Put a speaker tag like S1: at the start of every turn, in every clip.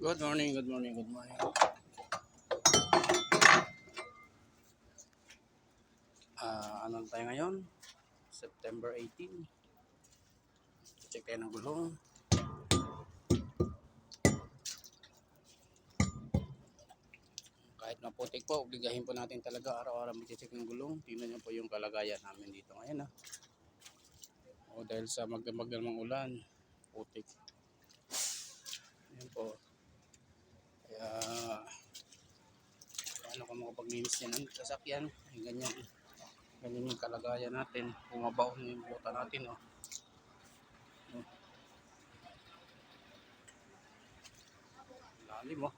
S1: Good morning, good morning, good morning. Ano tayo ngayon? September 18. Check tayo ng gulong. Kahit maputik po, obligahin po natin talaga araw-araw mag-check ng gulong. Tingnan nyo po yung kalagayan namin dito ngayon. O dahil sa magdamang ulan, putik. Ayan po. Kaya paano ka makapaglinis yan ng sasakyan? Ganyan. Ganyan yung kalagayan natin. Bumabaon yung buta natin. Lalim oh.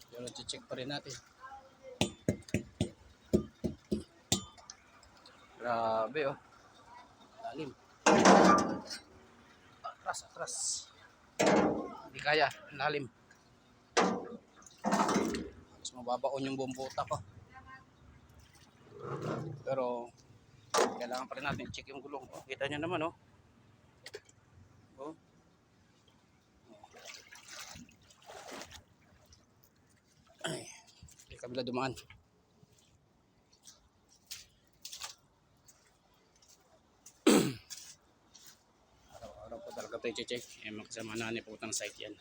S1: Pero check pa rin natin. Grabe oh. Lalim. Atras. Hindi kaya. Lalim. Mas mababaon yung bumbuta ko. Pero kailangan pa rin natin check yung gulong. Oh, kita nyo naman oh. Oh. Ay, di kabila dumaan. Araw-araw po talaga tayo check. Makasama na ni putang site yan.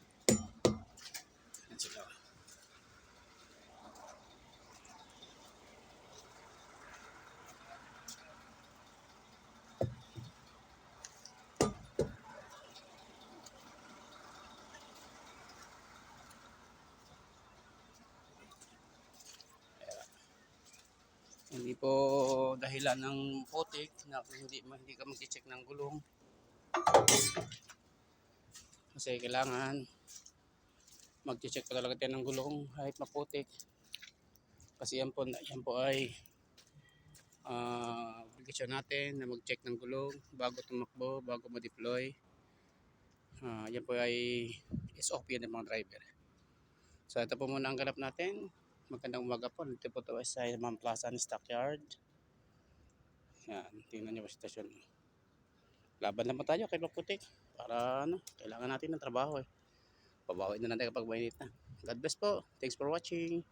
S1: Yan sila. Hindi po dahilan ng putik na hindi ka mag-check ng gulong. Kasi kailangan mag-check pa talaga tayo ng gulong kahit maputik. Kasi yan po ay obligasyon natin na mag-check ng gulong bago tumakbo, bago ma-deploy. Yan po ay SOP ng mga driver. So ito po muna ang ganap natin. Magandang umaga po. Dito po ito sa Ma'am Plaza Stockyard. Yan, tingnan niyo po sitwasyon. Laban naman tayo kay maputik para kailangan natin ng trabaho eh. Pabawi na natin kapag mainit na. God bless po. Thanks for watching.